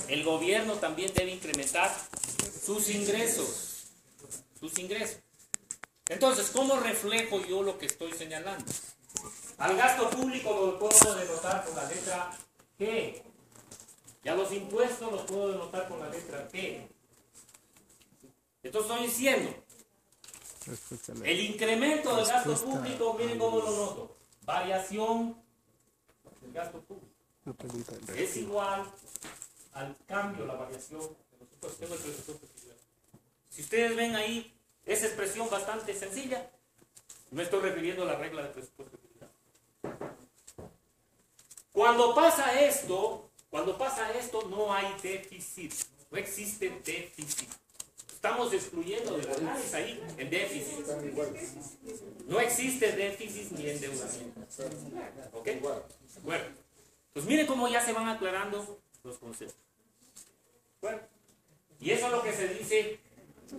el gobierno también debe incrementar sus ingresos. Sus ingresos. Entonces, ¿cómo reflejo yo lo que estoy señalando? Al gasto público lo puedo denotar con la letra G. Y a los impuestos los puedo denotar con la letra G. Entonces estoy diciendo, el incremento del gasto público, miren cómo lo noto. Variación del gasto público es igual al cambio, la variación de los impuestos. Tengo el presupuesto equilibrado. Si ustedes ven ahí, esa expresión bastante sencilla, me estoy refiriendo a la regla del presupuesto equilibrado. Cuando pasa esto, no hay déficit, no existe déficit. Estamos excluyendo del análisis ahí el déficit. No existe déficit ni endeudamiento. ¿Ok? Bueno, pues miren cómo ya se van aclarando los conceptos. Bueno, y eso es lo que se dice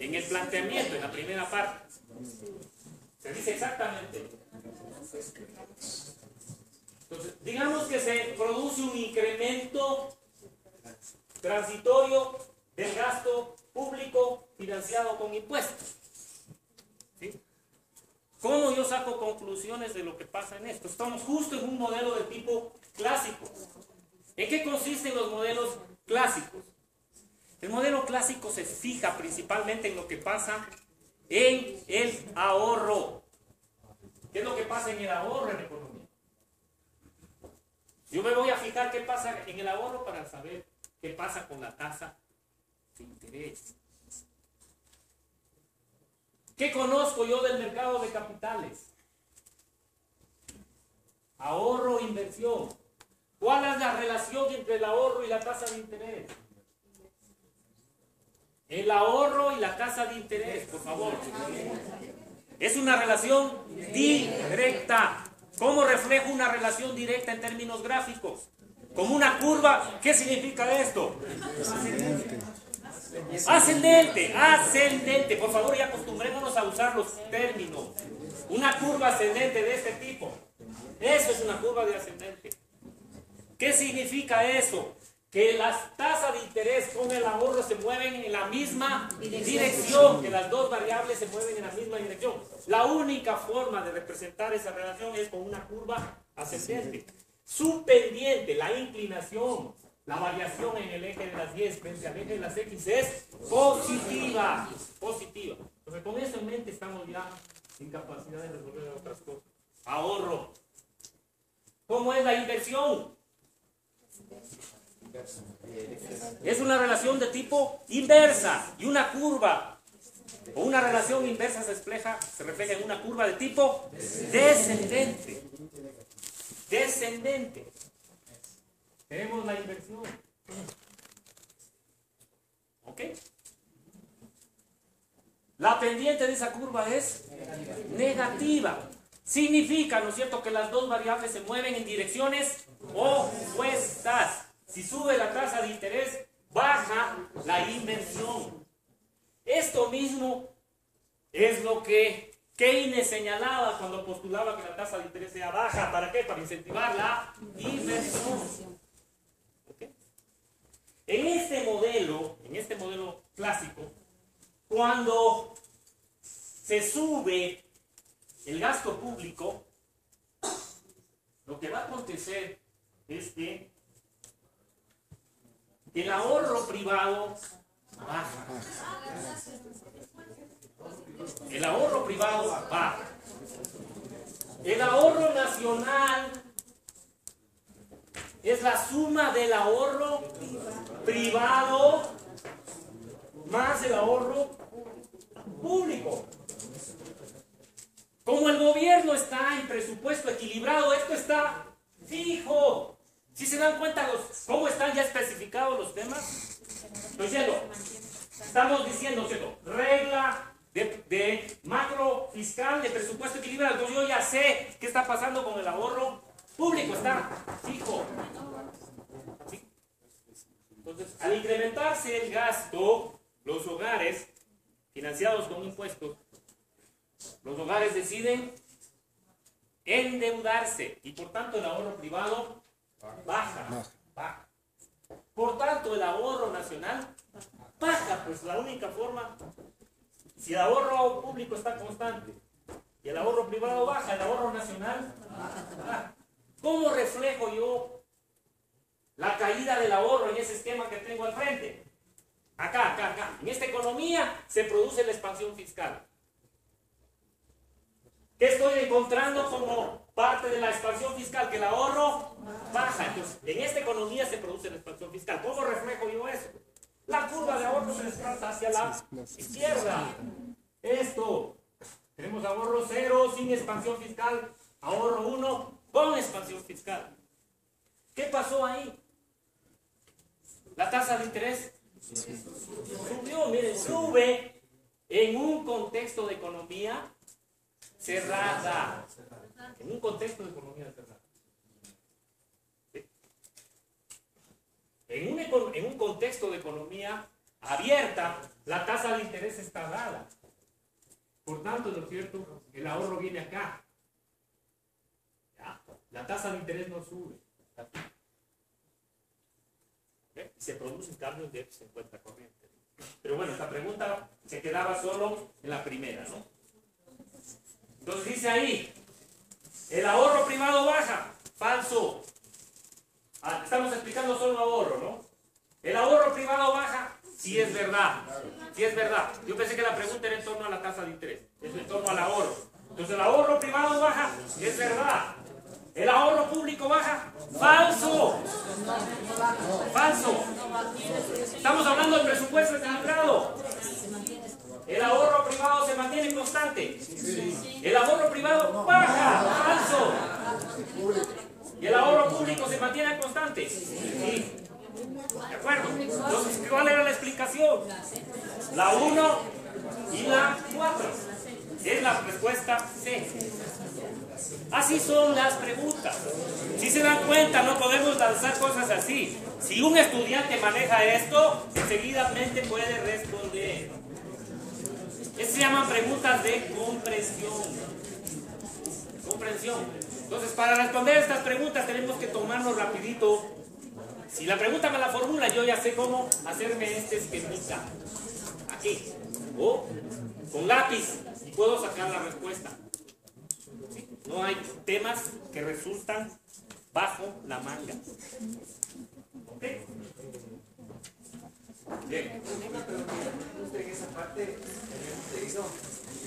en el planteamiento, en la primera parte. Se dice exactamente. Entonces, digamos que se produce un incremento transitorio del gasto público financiado con impuestos. ¿Sí? ¿Cómo yo saco conclusiones de lo que pasa en esto? Estamos justo en un modelo de tipo clásico. ¿En qué consisten los modelos clásicos? El modelo clásico se fija principalmente en lo que pasa en el ahorro. ¿Qué es lo que pasa en el ahorro en la economía? Yo me voy a fijar qué pasa en el ahorro para saber qué pasa con la tasa de interés. ¿Qué conozco yo del mercado de capitales? Ahorro e inversión. ¿Cuál es la relación entre el ahorro y la tasa de interés? El ahorro y la tasa de interés, por favor. Es una relación directa. ¿Cómo reflejo una relación directa en términos gráficos? Como una curva. ¿Qué significa esto? Ascendente, ascendente. Por favor, ya acostumbrémonos a usar los términos. Una curva ascendente de este tipo. Eso es una curva de ascendente. ¿Qué significa eso? Que las tasas de interés con el ahorro se mueven en la misma dirección, que las dos variables se mueven en la misma dirección. La única forma de representar esa relación es con una curva ascendente. Su pendiente, la inclinación, la variación en el eje de las 10 frente al eje de las X es positiva. Positiva. Entonces, con eso en mente estamos ya en capacidad de resolver otras cosas. Ahorro. ¿Cómo es la inversión? Es una relación de tipo inversa y una curva o una relación inversa se refleja en una curva de tipo descendente. Descendente. Tenemos la inversión. ¿Ok? La pendiente de esa curva es negativa. Significa, ¿no es cierto?, que las dos variables se mueven en direcciones opuestas. Si sube la tasa de interés, baja la inversión. Esto mismo es lo que Keynes señalaba cuando postulaba que la tasa de interés sea baja. ¿Para qué? Para incentivar la inversión. ¿Okay? En este modelo clásico, cuando se sube el gasto público, lo que va a acontecer es que el ahorro privado baja. El ahorro privado baja. El ahorro nacional es la suma del ahorro privado más el ahorro público. Como el gobierno está en presupuesto equilibrado, esto está fijo. ¿Sí se dan cuenta cómo están ya especificados los temas? Estoy diciendo, estamos diciendo, ¿cierto?, regla de macro fiscal de presupuesto equilibrado. Entonces yo ya sé qué está pasando con el ahorro público, está fijo. ¿Sí? Entonces, al incrementarse el gasto, los hogares financiados con impuestos, los hogares deciden endeudarse y por tanto el ahorro privado baja. ¿Por Por tanto, el ahorro nacional baja, pues la única forma, si el ahorro público está constante y el ahorro privado baja, el ahorro nacional baja. ¿Cómo reflejo yo la caída del ahorro en ese esquema que tengo al frente? Acá. En esta economía se produce la expansión fiscal. ¿Qué estoy encontrando como parte de la expansión fiscal? Que el ahorro baja. Entonces, en esta economía se produce la expansión fiscal. ¿Cómo reflejo yo eso? La curva de ahorro se desplaza hacia la izquierda. Esto. Tenemos ahorro 0 sin expansión fiscal. Ahorro 1 con expansión fiscal. ¿Qué pasó ahí? La tasa de interés subió. Miren, sube en un contexto de economía cerrada. En un contexto de economía cerrada. En un contexto de economía abierta, la tasa de interés está dada. Por tanto, ¿no es cierto? El ahorro viene acá. ¿Ya? La tasa de interés no sube. Se producen cambios de déficit en cuenta corriente. Pero bueno, esta pregunta se quedaba solo en la primera, ¿no? Entonces dice ahí, el ahorro privado baja. Falso. Estamos explicando solo ahorro, ¿no? El ahorro privado baja. Sí es verdad. Sí es verdad. Yo pensé que la pregunta era en torno a la tasa de interés. Es en torno al ahorro. Entonces el ahorro privado baja. Es verdad. El ahorro público baja. Falso. Falso. Estamos hablando del presupuesto equilibrado. El ahorro privado se mantiene constante. El ahorro privado baja. Falso. Y el ahorro público se mantiene constante. Sí. ¿De acuerdo? Entonces, ¿cuál era la explicación? La 1 y la 4. Es la respuesta C. Así son las preguntas. Si se dan cuenta, no podemos lanzar cosas así. Si un estudiante maneja esto, enseguidamente puede responder. Estas se llaman preguntas de comprensión. Comprensión. Entonces, para responder estas preguntas tenemos que tomarnos rapidito. Si la pregunta me la formula, yo ya sé cómo hacerme este esquemita. Aquí. O con lápiz. Y puedo sacar la respuesta. ¿Sí? No hay temas que resultan bajo la manga. ¿Ok? Bien. Una pregunta. En esa parte, habíamos leído,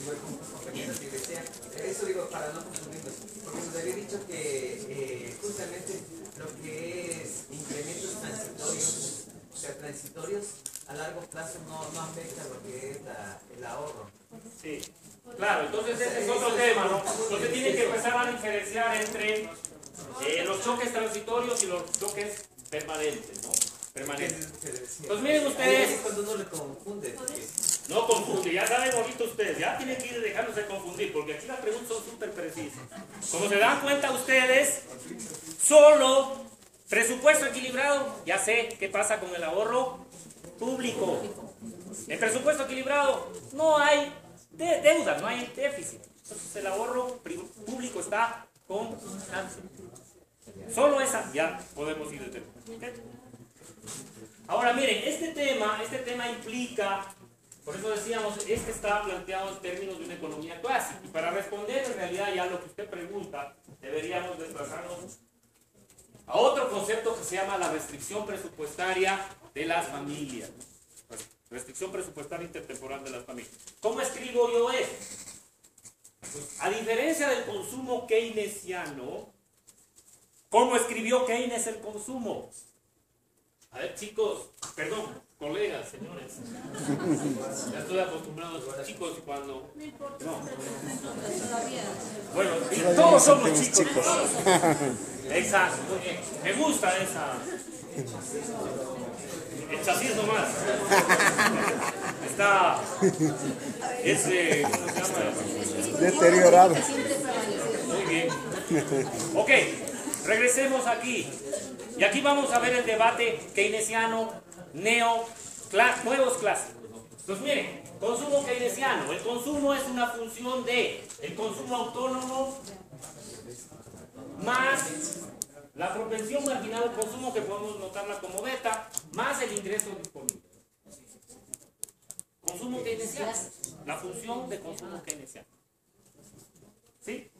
igual con compañeros que decían, eso digo para no confundirnos, porque nos había dicho que justamente lo que es incrementos transitorios, o sea, transitorios a largo plazo no afecta lo que es el ahorro. Sí, claro, entonces ese es otro tema, ¿no? Entonces tienen que empezar a diferenciar entre los choques transitorios y los choques permanentes, ¿no? Permanentes. Entonces miren ustedes. Cuando uno le confunde. No confunde, ya saben bonito ustedes, ya tienen que ir dejándose confundir, porque aquí las preguntas son súper precisas. Como se dan cuenta ustedes, solo presupuesto equilibrado, ya sé qué pasa con el ahorro público. En presupuesto equilibrado no hay deuda, no hay déficit. Entonces el ahorro público está constante. Solo esa, ya podemos ir desde. Ahora miren, este tema implica, por eso decíamos, está planteado en términos de una economía clásica. Y para responder en realidad ya lo que usted pregunta, deberíamos desplazarnos a otro concepto que se llama la restricción presupuestaria de las familias. Restricción presupuestaria intertemporal de las familias. ¿Cómo escribo yo esto? Pues, a diferencia del consumo keynesiano, ¿cómo escribió Keynes el consumo? A ver, chicos, perdón, colegas, señores. Ya estoy acostumbrado a los chicos cuando. No. Bueno, todos somos chicos. Exacto, muy bien. Me gusta esa. El chasis nomás. Está. Ese. ¿Cómo se llama? Deteriorado. Muy bien. Ok, regresemos aquí. Y aquí vamos a ver el debate keynesiano, nuevos clásicos. Entonces miren, consumo keynesiano. El consumo es una función de el consumo autónomo más la propensión marginal al consumo, que podemos notarla como beta, más el ingreso disponible. Consumo keynesiano, la función de consumo keynesiano. ¿Sí?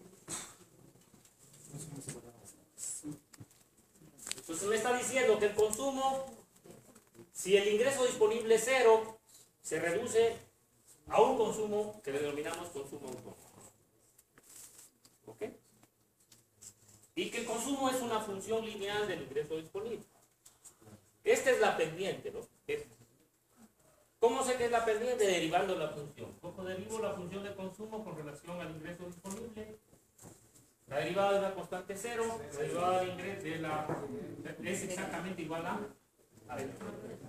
Entonces me está diciendo que el consumo, si el ingreso disponible es cero, se reduce a un consumo que le denominamos consumo autónomo. ¿Ok? Y que el consumo es una función lineal del ingreso disponible. Esta es la pendiente, ¿no? ¿Cómo sé que es la pendiente? Derivando la función. ¿Cómo derivo la función de consumo con relación al ingreso disponible? La derivada de una constante cero, la derivada del ingreso es exactamente igual a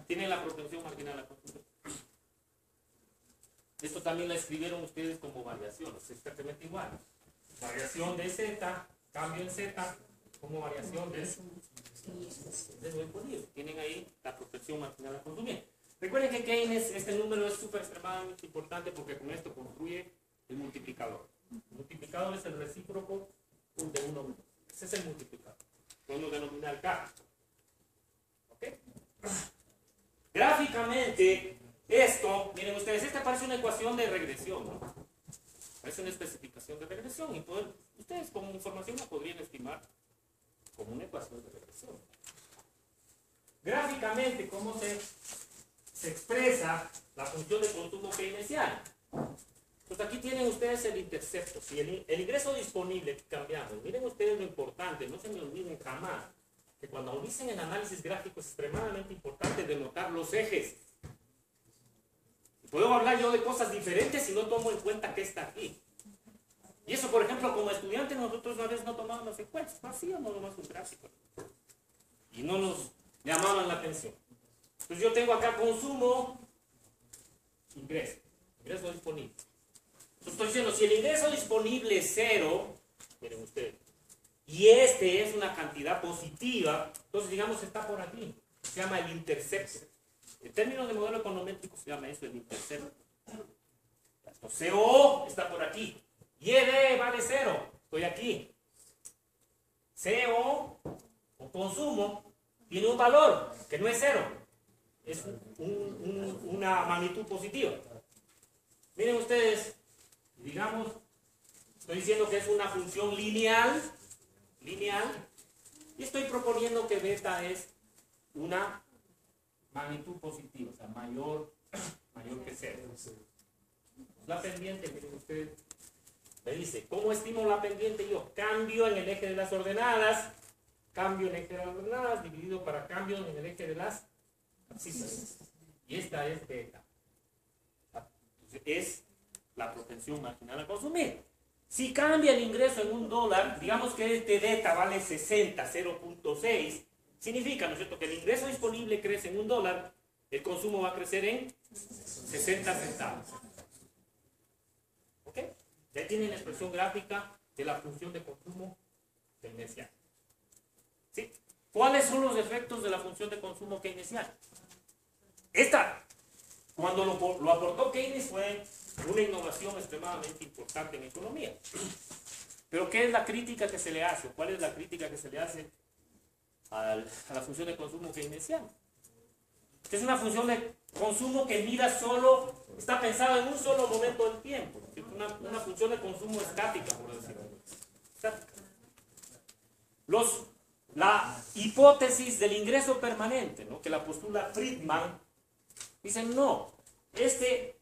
tiene la propensión marginal a consumo. Esto también la escribieron ustedes como variación, es exactamente igual. Variación de z, cambio en z, como variación de lo disponible. Tienen ahí la propensión marginal a consumir. Recuerden que Keynes, este número es súper extremadamente importante porque con esto construye el multiplicador. El multiplicador es el recíproco de 1. Ese es el multiplicador. Podemos denominar K. ¿Ok? Gráficamente, esto, miren ustedes, esta parece una ecuación de regresión, ¿no? Parece una especificación de regresión y ustedes como información la podrían estimar como una ecuación de regresión. Gráficamente, ¿cómo se expresa la función de consumo keynesiano? Pues aquí tienen ustedes el intercepto. Si el ingreso disponible que cambiamos, miren ustedes lo importante, no se me olviden jamás, que cuando utilicen el análisis gráfico es extremadamente importante denotar los ejes. Puedo hablar yo de cosas diferentes si no tomo en cuenta qué está aquí. Y eso, por ejemplo, como estudiantes nosotros a veces no tomábamos en cuenta, hacíamos nomás un gráfico. Y no nos llamaban la atención. Entonces yo tengo acá consumo, ingreso disponible. Entonces estoy diciendo, si el ingreso disponible es cero, miren ustedes, y este es una cantidad positiva, entonces digamos está por aquí, se llama el intercepto. En términos de modelo econométrico se llama eso el intercepto. Entonces CO está por aquí, y ED vale cero, estoy aquí. CO o consumo tiene un valor que no es cero, es una magnitud positiva. Miren ustedes, digamos, estoy diciendo que es una función lineal, y estoy proponiendo que beta es una magnitud positiva, o sea, mayor que cero. La pendiente, miren ustedes, me dice, ¿cómo estimo la pendiente yo? Cambio en el eje de las ordenadas, dividido para cambio en el eje de las abscisas. Y esta es beta. Entonces, es la propensión marginal a consumir. Si cambia el ingreso en $1, digamos que este beta vale 60, 0.6, significa, ¿no es cierto?, que el ingreso disponible crece en $1, el consumo va a crecer en 60 centavos. ¿Ok? Ya tienen la expresión gráfica de la función de consumo keynesiano. ¿Sí? ¿Cuáles son los efectos de la función de consumo keynesiano? Esta, cuando lo aportó Keynes, fue una innovación extremadamente importante en economía. Pero ¿qué es la crítica que se le hace? ¿Cuál es la crítica que se le hace a la función de consumo keynesiano? Que es una función de consumo que mira solo, está pensada en un solo momento del tiempo. Es una función de consumo estática, por decirlo. Estática. La hipótesis del ingreso permanente, ¿no?, que la postula Friedman, dicen no, este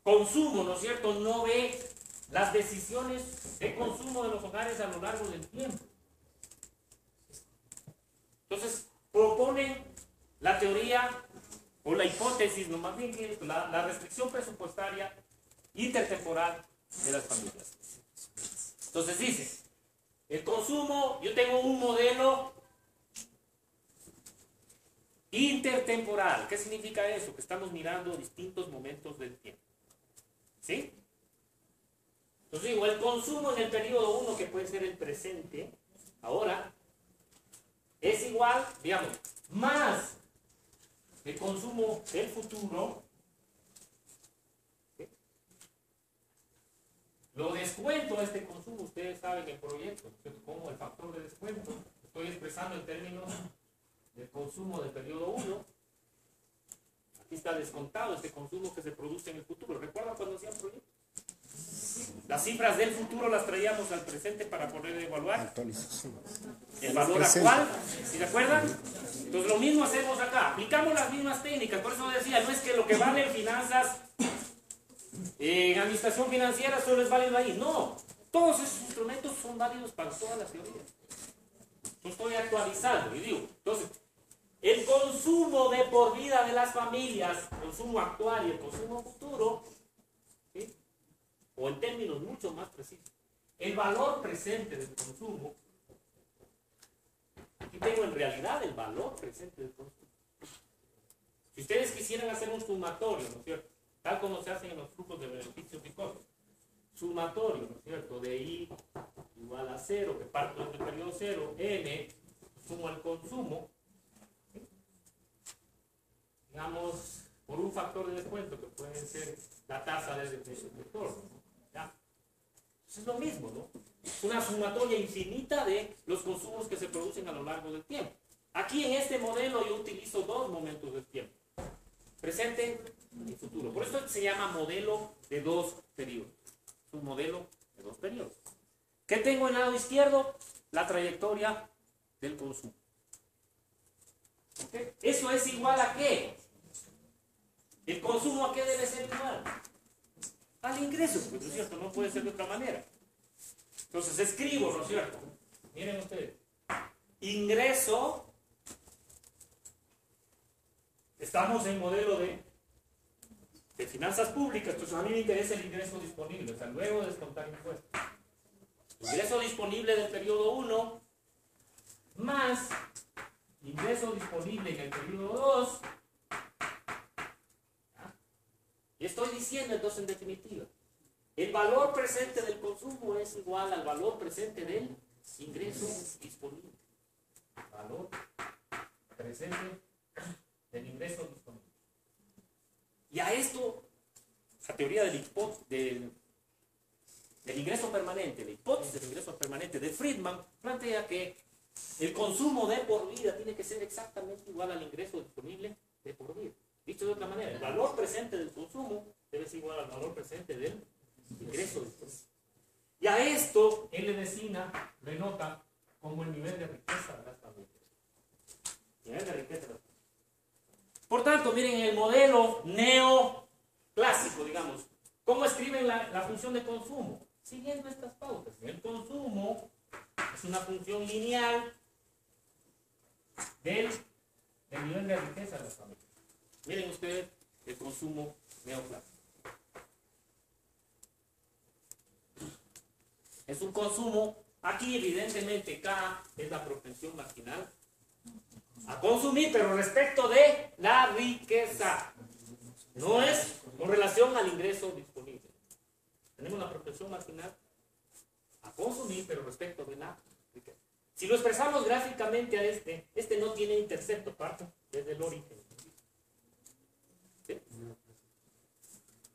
consumo, ¿no es cierto?, no ve las decisiones de consumo de los hogares a lo largo del tiempo. Entonces, proponen la teoría o la hipótesis, no más bien la restricción presupuestaria intertemporal de las familias. Entonces dice, el consumo, yo tengo un modelo intertemporal. ¿Qué significa eso? Que estamos mirando distintos momentos del tiempo. ¿Sí? Entonces digo, el consumo en el periodo 1, que puede ser el presente, ahora, es igual, digamos, más el consumo del futuro, ¿sí?, Lo descuento a este consumo, ustedes saben el proyecto, ¿cierto? Como el factor de descuento, estoy expresando en términos del consumo del periodo 1. Aquí está descontado este consumo que se produce en el futuro. ¿Recuerdan cuando hacían proyectos? Las cifras del futuro las traíamos al presente para poder evaluar el valor actual. ¿Sí se acuerdan? Entonces lo mismo hacemos acá. Aplicamos las mismas técnicas. Por eso decía, no es que lo que vale en finanzas, en administración financiera, solo es válido ahí. No. Todos esos instrumentos son válidos para todas las teorías. Yo estoy actualizando y digo, entonces, el consumo de por vida de las familias, el consumo actual y el consumo futuro, ¿sí? O en términos mucho más precisos, el valor presente del consumo, aquí tengo en realidad el valor presente del consumo. Si ustedes quisieran hacer un sumatorio, ¿no es cierto? Tal como se hacen en los flujos de beneficios y costos, sumatorio, ¿no es cierto? De I igual a 0, que parto desde el periodo 0, N, sumo al consumo, ¿sí? Digamos, por un factor de descuento, que puede ser la tasa de retorno. ¿Ya? Es lo mismo, ¿no? Es una sumatoria infinita de los consumos que se producen a lo largo del tiempo. Aquí en este modelo yo utilizo dos momentos del tiempo: presente y futuro. Por eso se llama modelo de dos periodos. Es un modelo de dos periodos. ¿Qué tengo en el lado izquierdo? La trayectoria del consumo. ¿Okay? ¿Eso es igual a qué? ¿El consumo a qué debe ser igual? Al ingreso, pues, ¿no es cierto? No puede ser de otra manera. Entonces escribo, ¿no es cierto? Miren ustedes. Ingreso. Estamos en modelo de finanzas públicas, entonces a mí me interesa el ingreso disponible, o sea, luego de descontar impuestos. Ingreso disponible del periodo 1 más ingreso disponible en el periodo 2. Y estoy diciendo entonces en definitiva, el valor presente del consumo es igual al valor presente del ingreso disponible. Valor presente del ingreso disponible. Y a esto, la teoría del ingreso permanente, la hipótesis del ingreso permanente de Friedman, plantea que el consumo de por vida tiene que ser exactamente igual al ingreso disponible de por vida. Dicho de otra manera, el valor presente del consumo debe ser igual al valor presente del ingreso disponible. Y a esto él le designa, le nota como el nivel de riqueza de las familias. Nivel de riqueza de las familias. Por tanto, miren, en el modelo neoclásico, digamos, ¿cómo escriben la función de consumo? Siguiendo estas pautas. El consumo es una función lineal del nivel de riqueza de las familias. Miren ustedes el consumo neoclásico. Es un consumo, aquí evidentemente K es la propensión marginal a consumir, pero respecto de la riqueza. No es con relación al ingreso disponible. Tenemos la propensión marginal a consumir, pero respecto de la riqueza. Si lo expresamos gráficamente a este no tiene intercepto, parte desde el origen. ¿Sí?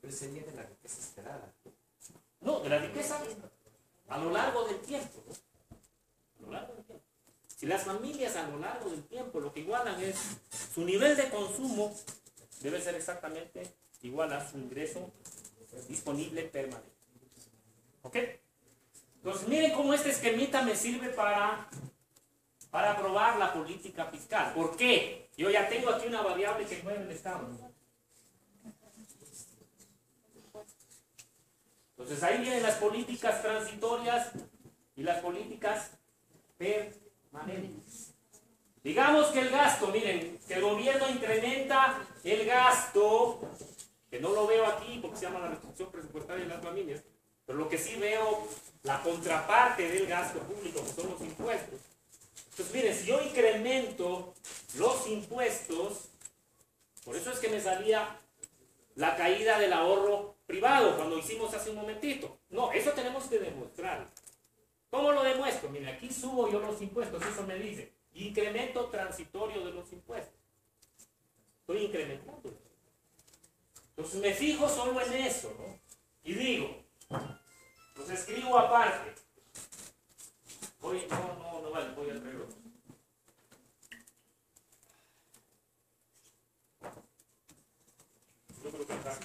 Pero sería de la riqueza esperada. No, de la riqueza a lo largo del tiempo, ¿no? A lo largo del tiempo. Si las familias a lo largo del tiempo lo que igualan es su nivel de consumo, debe ser exactamente igual a su ingreso disponible permanente. ¿Ok? Entonces miren cómo este esquemita me sirve para aprobar la política fiscal. ¿Por qué? Yo ya tengo aquí una variable que mueve el Estado. Entonces ahí vienen las políticas transitorias y las políticas permanentes. Digamos que el gasto, miren, que el gobierno incrementa el gasto, que no lo veo aquí porque se llama la restricción presupuestaria de las familias, pero lo que sí veo, la contraparte del gasto público, que son los impuestos. Entonces miren, si yo incremento los impuestos, por eso es que me salía la caída del ahorro privado cuando hicimos hace un momentito. No, eso tenemos que demostrar. ¿Cómo lo demuestro? Mire, aquí subo yo los impuestos, eso me dice incremento transitorio de los impuestos. Estoy incrementando. Entonces me fijo solo en eso, ¿no? Y digo, Los escribo aparte. No vale, voy a traerlo. Yo creo que acá.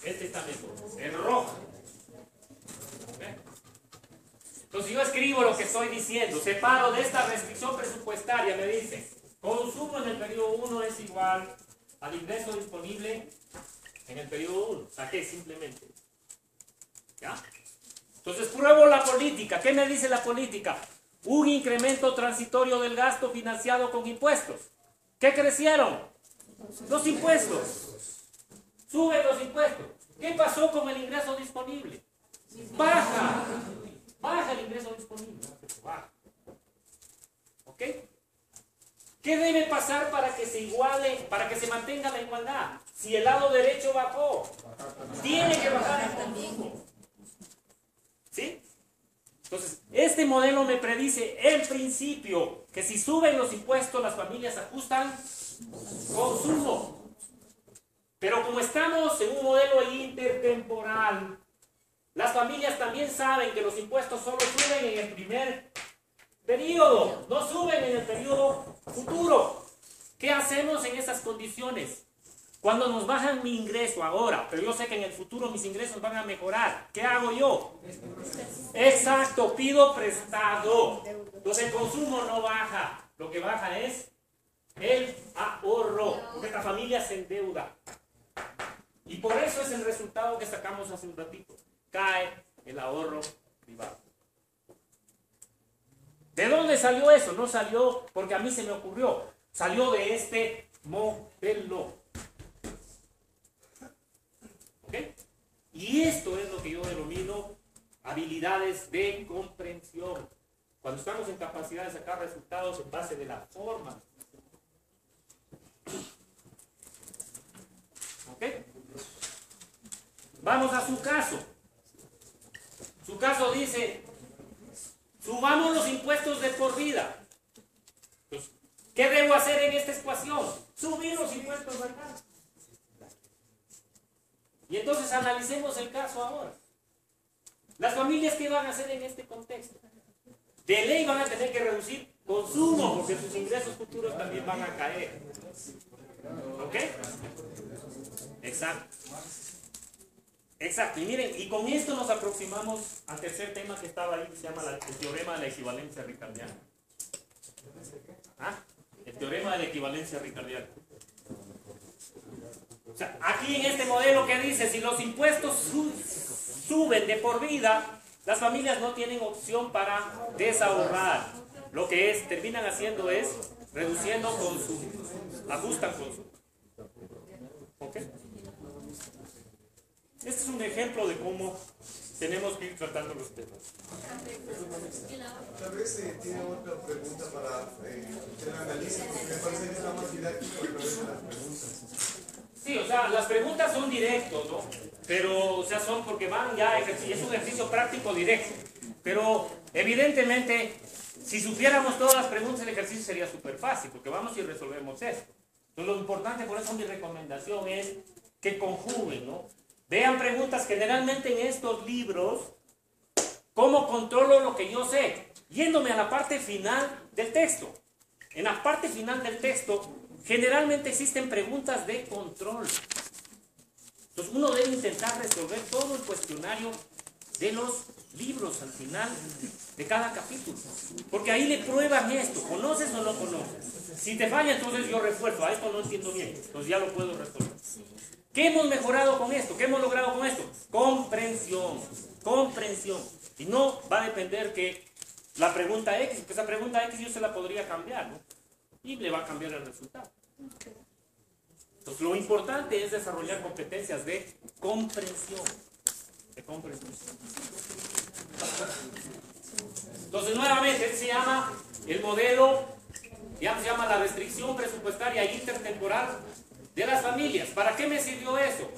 Este está mejor, el rojo. Entonces yo escribo lo que estoy diciendo, separo de esta restricción presupuestaria, me dice, consumo en el periodo 1 es igual al ingreso disponible en el periodo 1. Saqué simplemente. ¿Ya? Entonces pruebo la política. ¿Qué me dice la política? Un incremento transitorio del gasto financiado con impuestos. ¿Qué crecieron? Los impuestos. Suben los impuestos. ¿Qué pasó con el ingreso disponible? Baja. Baja el ingreso disponible. Baja. ¿Ok? ¿Qué debe pasar para que se iguale, para que se mantenga la igualdad? Si el lado derecho bajó, tiene que bajar el consumo. ¿Sí? Entonces, este modelo me predice en principio que si suben los impuestos, las familias ajustan consumo. Pero como estamos en un modelo intertemporal, las familias también saben que los impuestos solo suben en el primer periodo, no suben en el periodo futuro. ¿Qué hacemos en esas condiciones? Cuando nos bajan mi ingreso ahora, pero yo sé que en el futuro mis ingresos van a mejorar, ¿qué hago yo? Exacto, pido prestado. Entonces el consumo no baja, lo que baja es el ahorro, porque esta familia se endeuda. Y por eso es el resultado que sacamos hace un ratito. Cae el ahorro privado. ¿De dónde salió eso? No salió porque a mí se me ocurrió. Salió de este modelo. ¿Ok? Y esto es lo que yo denomino habilidades de comprensión. Cuando estamos en capacidad de sacar resultados en base de la forma. ¿Ok? Vamos a su caso. Su caso dice, subamos los impuestos de por vida. Pues, ¿qué debo hacer en esta ecuación? Subir los impuestos, ¿verdad? Y entonces analicemos el caso ahora. Las familias, ¿qué van a hacer en este contexto? De ley van a tener que reducir consumo, porque sus ingresos futuros también van a caer. ¿Ok? Exacto. Exacto. Y miren, y con esto nos aproximamos al tercer tema que estaba ahí, que se llama el teorema de la equivalencia ricardiana. ¿Ah? El teorema de la equivalencia ricardiana. O sea, aquí en este modelo que dice, si los impuestos suben de por vida, las familias no tienen opción para desahorrar. Lo que terminan haciendo es reduciendo consumo, ajustan consumo. ¿Ok? Este es un ejemplo de cómo tenemos que ir tratando los temas. Tal vez tiene otra pregunta para que la analice, porque me parece que está más didáctico a través de las preguntas. Sí, o sea, las preguntas son directos, ¿no? Pero, o sea, son porque van ya, es un ejercicio práctico directo. Pero, evidentemente, si supiéramos todas las preguntas, el ejercicio sería súper fácil, porque vamos y resolvemos esto. Entonces, lo importante, por eso mi recomendación es que conjuguen, ¿no? Vean preguntas generalmente en estos libros. ¿Cómo controlo lo que yo sé? Yéndome a la parte final del texto. En la parte final del texto, generalmente existen preguntas de control. Entonces uno debe intentar resolver todo el cuestionario de los libros al final de cada capítulo. Porque ahí le prueban esto. ¿Conoces o no conoces? Si te falla, entonces yo refuerzo. A esto no entiendo bien. Entonces ya lo puedo resolver. ¿Qué hemos mejorado con esto? ¿Qué hemos logrado con esto? Comprensión. Comprensión. Y no va a depender que la pregunta X, porque esa pregunta X yo se la podría cambiar, ¿no? Y le va a cambiar el resultado. Entonces lo importante es desarrollar competencias de comprensión. De comprensión. Entonces nuevamente, este se llama el modelo, ya se llama la restricción presupuestaria intertemporal de las familias. ¿Para qué me sirvió eso?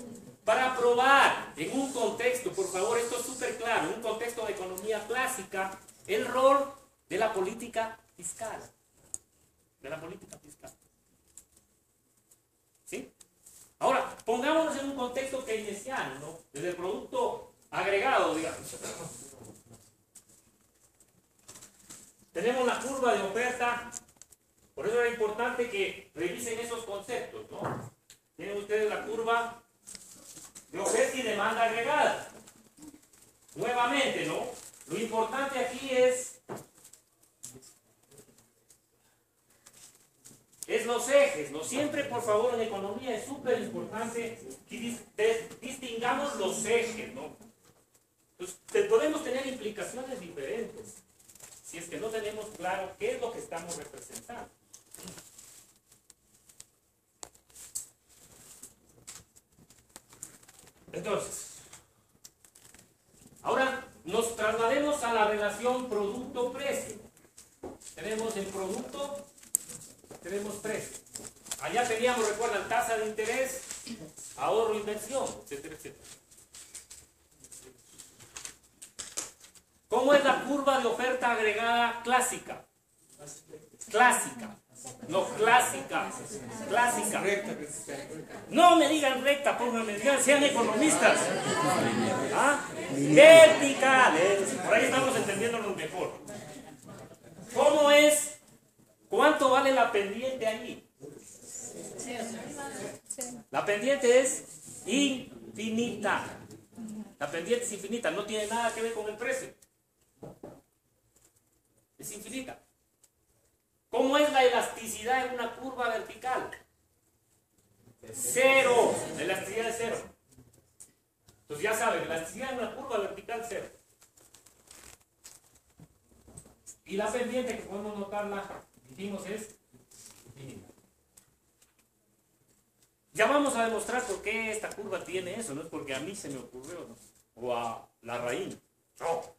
Para probar en un contexto, por favor, esto es súper claro, en un contexto de economía clásica, el rol de la política fiscal. De la política fiscal. ¿Sí? Ahora, pongámonos en un contexto keynesiano, ¿no? Desde el producto agregado, digamos. Tenemos la curva de oferta, por eso era importante que revisen esos conceptos, ¿no? Tienen ustedes la curva de oferta y demanda agregada. Nuevamente, ¿no? Lo importante aquí es los ejes, ¿no? Siempre, por favor, en economía es súper importante que distingamos los ejes, ¿no? Entonces, podemos tener implicaciones diferentes si es que no tenemos claro qué es lo que estamos representando. Entonces, ahora nos traslademos a la relación producto-precio. Tenemos el producto, tenemos precio. Allá teníamos, recuerdan, tasa de interés, ahorro, inversión, etcétera, etcétera. ¿Cómo es la curva de oferta agregada clásica? Clásica. No, clásica. Clásica. No me digan recta, pónganme, sean economistas. ¿Ah? Vertical. Por ahí estamos entendiéndolo mejor. ¿Cómo es? ¿Cuánto vale la pendiente allí? La pendiente es infinita. La pendiente es infinita, no tiene nada que ver con el precio. Es infinita. ¿Cómo es la elasticidad en una curva vertical? Cero. La elasticidad es cero. Entonces ya saben, la elasticidad en una curva vertical, cero. Y la pendiente, que podemos notarla, dijimos, es infinita. Ya vamos a demostrar por qué esta curva tiene eso. No es porque a mí se me ocurrió, ¿no? O a la raíz. No.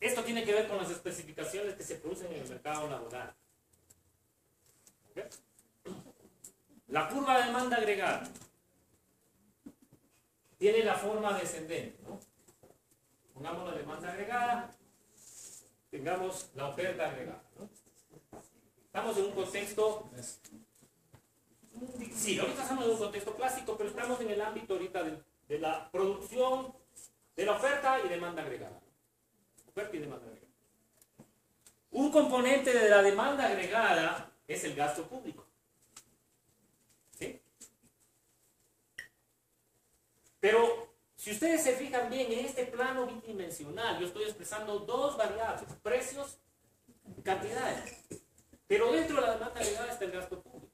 Esto tiene que ver con las especificaciones que se producen en el mercado laboral. ¿Okay? La curva de demanda agregada tiene la forma descendente, ¿no? Pongamos la demanda agregada, tengamos la oferta agregada, ¿no? Estamos en un contexto, sí, ahorita estamos en un contexto clásico, pero estamos en el ámbito ahorita de la producción, de la oferta y demanda agregada. Oferta y demanda agregada. Un componente de la demanda agregada es el gasto público. ¿Sí? Pero si ustedes se fijan bien en este plano bidimensional, yo estoy expresando dos variables, precios y cantidades. Pero dentro de la demanda agregada está el gasto público.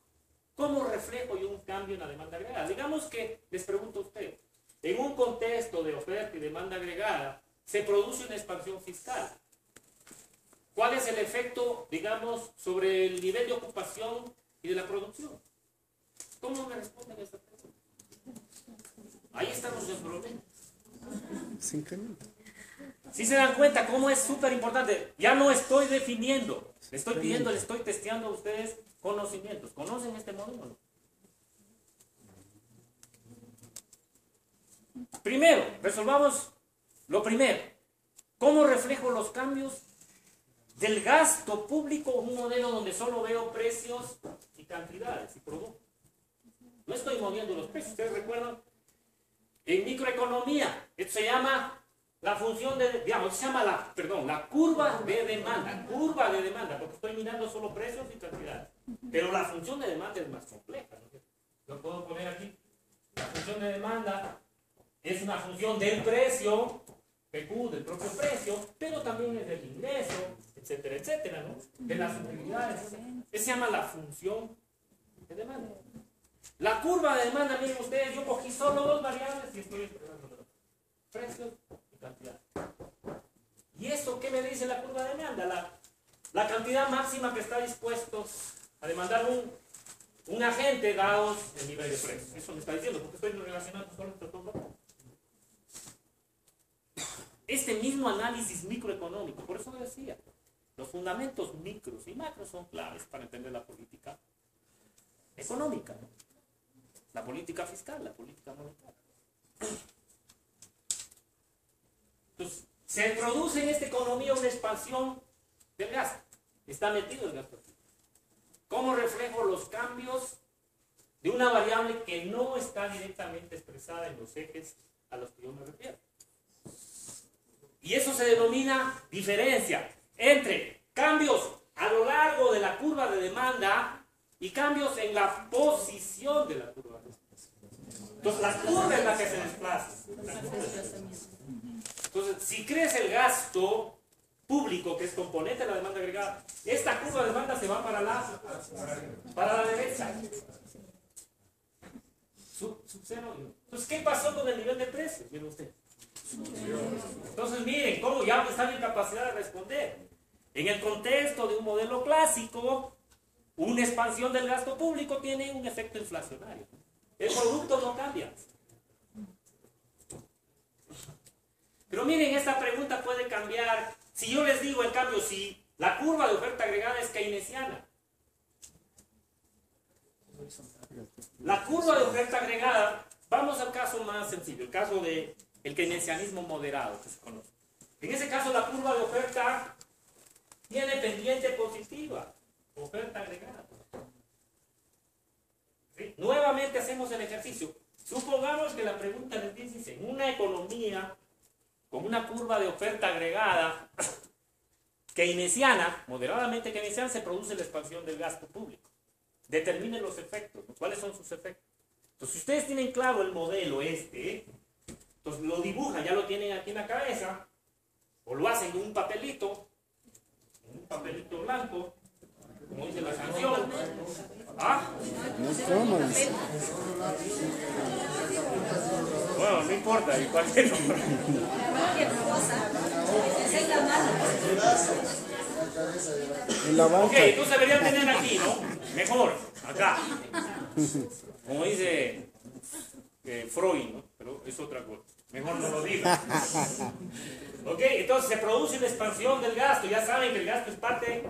¿Cómo reflejo yo un cambio en la demanda agregada? Digamos que, les pregunto a usted, en un contexto de oferta y demanda agregada, se produce una expansión fiscal. ¿Cuál es el efecto, digamos, sobre el nivel de ocupación y de la producción? ¿Cómo me responden a esta pregunta? Ahí estamos en problemas. Se incrementa. Si se dan cuenta cómo es súper importante, ya no estoy definiendo, le estoy pidiendo, le estoy testeando a ustedes conocimientos. ¿Conocen este modelo? Primero, resolvamos lo primero. ¿Cómo reflejo los cambios del gasto público en un modelo donde solo veo precios y cantidades y productos? No estoy moviendo los precios. ¿Ustedes recuerdan? En microeconomía, esto se llama la función de, digamos, se llama la curva de demanda. Curva de demanda, porque estoy mirando solo precios y cantidades. Pero la función de demanda es más compleja, ¿no? Yo puedo poner aquí, la función de demanda es una función del precio, PQ, del propio precio, pero también es del ingreso, etcétera, etcétera, ¿no? De las utilidades. Eso se llama la función de demanda. La curva de demanda, miren ustedes, yo cogí solo dos variables y estoy expresando precios y cantidad. ¿Y esto qué me dice la curva de demanda? La cantidad máxima que está dispuesto a demandar un agente dados el nivel de precios. Eso me está diciendo, porque estoy relacionando solo estos dos variables. Este mismo análisis microeconómico, por eso decía, los fundamentos micros y macros son claves para entender la política económica, ¿no? La política fiscal, la política monetaria. Entonces, se produce en esta economía una expansión del gasto. Está metido el gasto. ¿Cómo reflejo los cambios de una variable que no está directamente expresada en los ejes a los que yo me refiero. Y eso se denomina diferencia entre cambios a lo largo de la curva de demanda y cambios en la posición de la curva de demanda. Entonces, la curva es la que se desplaza. Entonces, si crece el gasto público, que es componente de la demanda agregada, esta curva de demanda se va para la derecha. Sub-cero. Entonces, ¿qué pasó con el nivel de precios? Miren ustedes. Entonces, miren cómo ya están en capacidad de responder. En el contexto de un modelo clásico, una expansión del gasto público tiene un efecto inflacionario. El producto no cambia. Pero miren, esta pregunta puede cambiar. Si yo les digo, en cambio, si la curva de oferta agregada es keynesiana. La curva de oferta agregada, vamos al caso más sencillo, el caso del keynesianismo moderado que se conoce. En ese caso, la curva de oferta tiene pendiente positiva, oferta agregada. ¿Sí? Nuevamente hacemos el ejercicio. Supongamos que la pregunta les dice, en una economía con una curva de oferta agregada keynesiana, moderadamente keynesiana, se produce la expansión del gasto público. Determinen los efectos, ¿no? ¿Cuáles son sus efectos? Entonces, si ustedes tienen claro el modelo entonces lo dibujan, ya lo tienen aquí en la cabeza, o lo hacen en un papelito blanco, como dice la canción. ¿Ah? Bueno, no importa, cualquier cosa. Ok, entonces deberían tener aquí, ¿no? Mejor, acá. Como dice Freud, ¿no? Pero es otra cosa. Mejor no lo diga. Ok, entonces se produce una expansión del gasto. Ya saben que el gasto es parte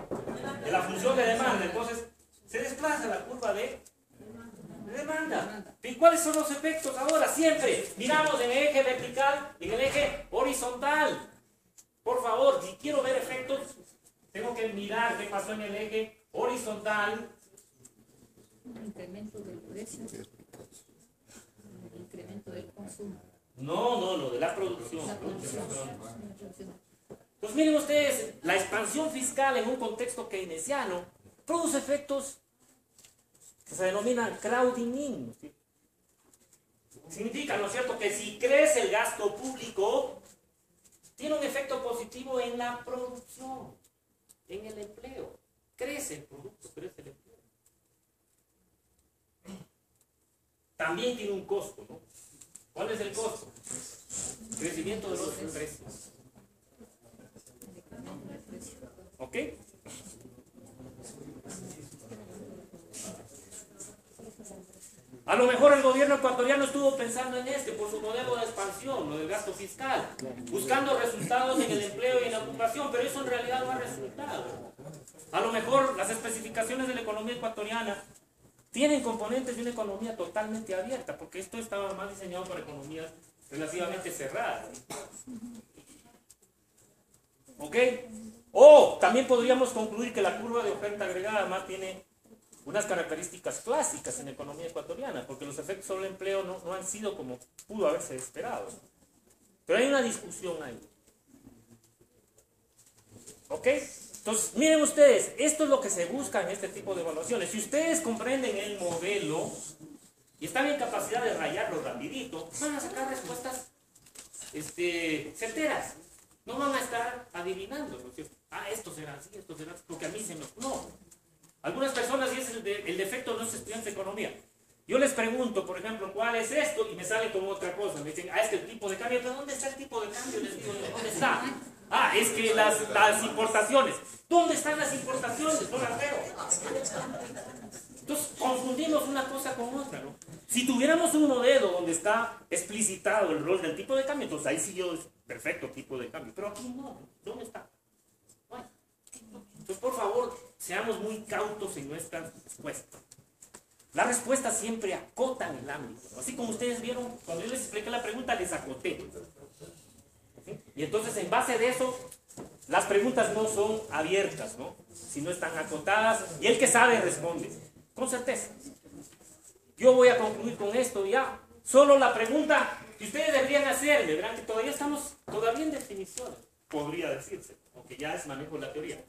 de la función de demanda. Entonces se desplaza la curva de demanda. ¿Y cuáles son los efectos ahora? Siempre miramos en el eje vertical y en el eje horizontal. Por favor, si quiero ver efectos, tengo que mirar qué pasó en el eje horizontal. Un incremento del precio, un incremento del consumo. No, de la producción. Pues miren ustedes, la expansión fiscal en un contexto keynesiano produce efectos que se denominan crowding in. ¿Sí? Significa, ¿no es cierto?, que si crece el gasto público, tiene un efecto positivo en la producción, en el empleo. Crece el producto, crece el empleo. También tiene un costo, ¿no? ¿Cuál es el costo? Crecimiento de los precios. ¿Ok? A lo mejor el gobierno ecuatoriano estuvo pensando en por su modelo de expansión, lo del gasto fiscal, buscando resultados en el empleo y en la ocupación, pero eso en realidad no ha resultado. A lo mejor las especificaciones de la economía ecuatoriana tienen componentes de una economía totalmente abierta, porque esto estaba más diseñado para economías relativamente cerradas. ¿Ok? O también podríamos concluir que la curva de oferta agregada más tiene unas características clásicas en la economía ecuatoriana, porque los efectos sobre el empleo no han sido como pudo haberse esperado. Pero hay una discusión ahí. ¿Ok? Entonces, miren ustedes, esto es lo que se busca en este tipo de evaluaciones. Si ustedes comprenden el modelo y están en capacidad de rayarlo rapidito, van a sacar respuestas certeras. No van a estar adivinando, ¿no es cierto? Esto será así, porque a mí se me... No. Algunas personas, y es el defecto de los estudiantes de economía. Yo les pregunto, por ejemplo, ¿cuál es esto? Y me sale como otra cosa. Me dicen, es que el tipo de cambio. ¿Pero dónde está el tipo de cambio? Les digo, ¿dónde está? Es que las importaciones. ¿Dónde están las importaciones? No las veo. Entonces, confundimos una cosa con otra, ¿no? Si tuviéramos un modelo donde está explicitado el rol del tipo de cambio, entonces ahí sí yo es perfecto tipo de cambio. Pero aquí no. ¿Dónde está? Bueno, entonces, por favor, seamos muy cautos en nuestras respuestas. Las respuestas siempre acotan el ámbito. Así como ustedes vieron, cuando yo les expliqué la pregunta, les acoté. ¿Sí? Y entonces, en base de eso, las preguntas no son abiertas, ¿no? Sino están acotadas y el que sabe responde. Con certeza. yo voy a concluir con esto ya. Solo la pregunta que ustedes deberían hacerme, verán que todavía estamos en definiciones, podría decirse, aunque ya es manejo de la teoría.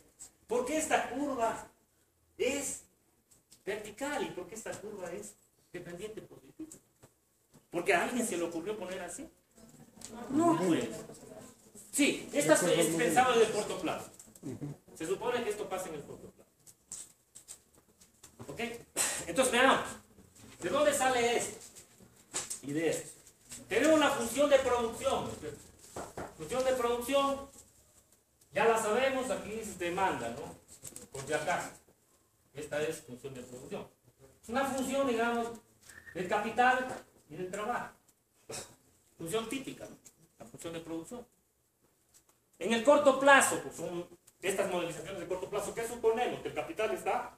¿Por qué esta curva es vertical y por qué esta curva es dependiente positivo? ¿Porque a alguien se le ocurrió poner así? No, pues. Sí, esta es pensado en el corto plazo. Se supone que esto pasa en el corto plazo. ¿Ok? Entonces veamos. ¿De dónde sale esto? Y de esto. Tenemos la función de producción. Función de producción, ya la sabemos, aquí es demanda, ¿no? Por si acaso. Esta es función de producción. Es una función, digamos, del capital y del trabajo. Función típica, ¿no? La función de producción. En el corto plazo, pues son estas modelizaciones de corto plazo, ¿qué suponemos? Que el capital está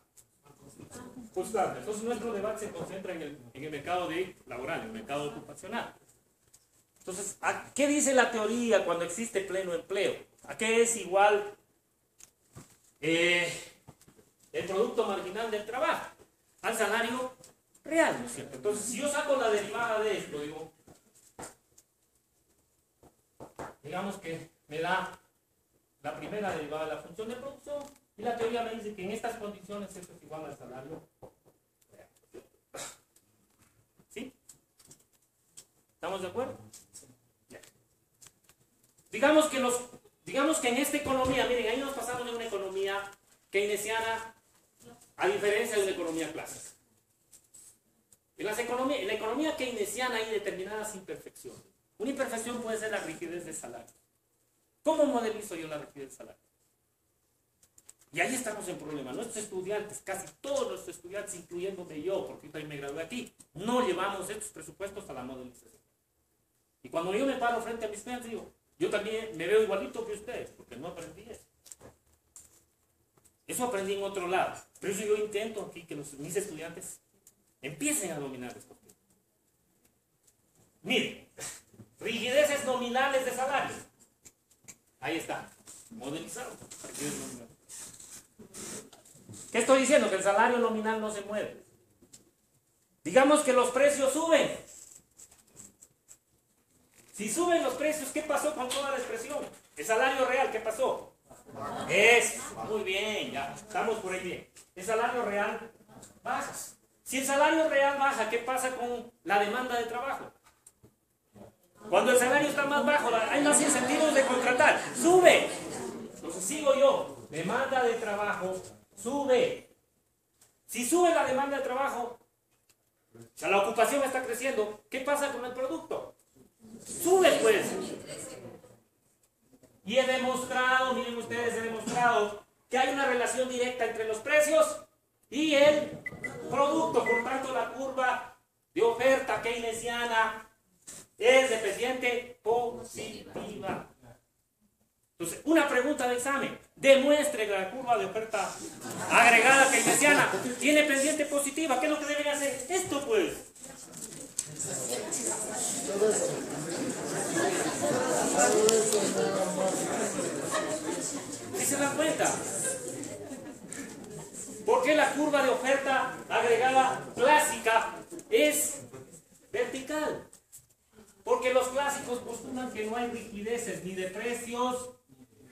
constante. Entonces nuestro debate se concentra en el mercado laboral, en el mercado ocupacional. Entonces, ¿a qué dice la teoría cuando existe pleno empleo? ¿A qué es igual el producto marginal del trabajo? Al salario real, ¿no es cierto? Entonces, si yo saco la derivada de esto, digamos que me da la primera derivada de la función de producción y la teoría me dice que en estas condiciones esto es igual al salario real. ¿Sí? ¿Estamos de acuerdo? Ya. Digamos que en esta economía, miren, ahí nos pasamos de una economía keynesiana a diferencia de una economía clásica. En la economía keynesiana hay determinadas imperfecciones. Una imperfección puede ser la rigidez del salario. ¿Cómo modelizo yo la rigidez del salario? Y ahí estamos en problema. Nuestros estudiantes, casi todos nuestros estudiantes, incluyéndome yo, porque yo también me gradué aquí, no llevamos estos presupuestos a la modelización. Y cuando yo me paro frente a mis estudiantes, digo, yo también me veo igualito que ustedes, porque no aprendí eso. Eso aprendí en otro lado. Pero eso yo intento aquí que mis estudiantes empiecen a dominar esto. Miren, rigideces nominales de salario. Ahí está, modelizado. ¿Qué estoy diciendo? Que el salario nominal no se mueve. Digamos que los precios suben. Si suben los precios, ¿qué pasó con toda la expresión? El salario real, ¿qué pasó? Es, muy bien, ya, estamos por ahí bien. El salario real baja. Si el salario real baja, ¿qué pasa con la demanda de trabajo? Cuando el salario está más bajo, hay más incentivos de contratar. ¡Sube! Entonces sigo yo. Demanda de trabajo, sube. Si sube la demanda de trabajo, o sea, la ocupación está creciendo, ¿qué pasa con el producto? Sube, pues. Y he demostrado, miren ustedes, que hay una relación directa entre los precios y el producto. Por tanto, la curva de oferta keynesiana es dependiente positiva. Entonces, una pregunta de examen. Demuestre que la curva de oferta agregada keynesiana tiene pendiente positiva. ¿Qué es lo que deben hacer? Esto, pues. ¿Sí se dan cuenta? ¿Por qué la curva de oferta agregada clásica es vertical? Porque los clásicos postulan que no hay rigideces ni de precios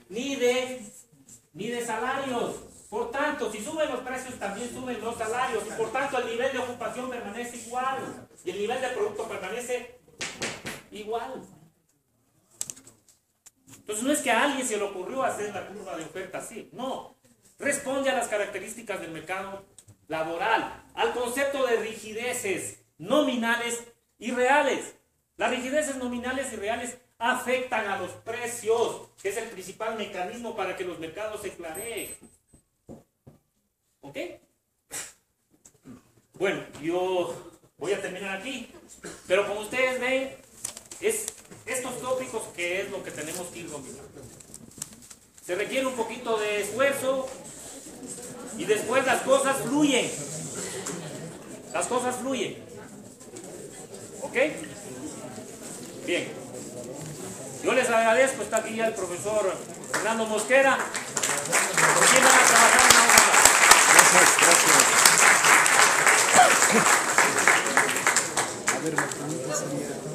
ni de salarios. Por tanto, si suben los precios, también suben los salarios. Y por tanto, el nivel de ocupación permanece igual. Y el nivel de producto permanece igual. Entonces, no es que a alguien se le ocurrió hacer la curva de oferta así. No. Responde a las características del mercado laboral. Al concepto de rigideces nominales y reales. Las rigideces nominales y reales afectan a los precios, que es el principal mecanismo para que los mercados se clareen. ¿Ok? Bueno, yo voy a terminar aquí, pero como ustedes ven, es estos tópicos que es lo que tenemos que ir dominando. Se requiere un poquito de esfuerzo y después las cosas fluyen. Las cosas fluyen. ¿Ok? Bien. Yo les agradezco, está aquí ya el profesor Fernando Mosquera. ¿Por quién van a trabajar en la hora? Gracias. ver, la pregunta sería,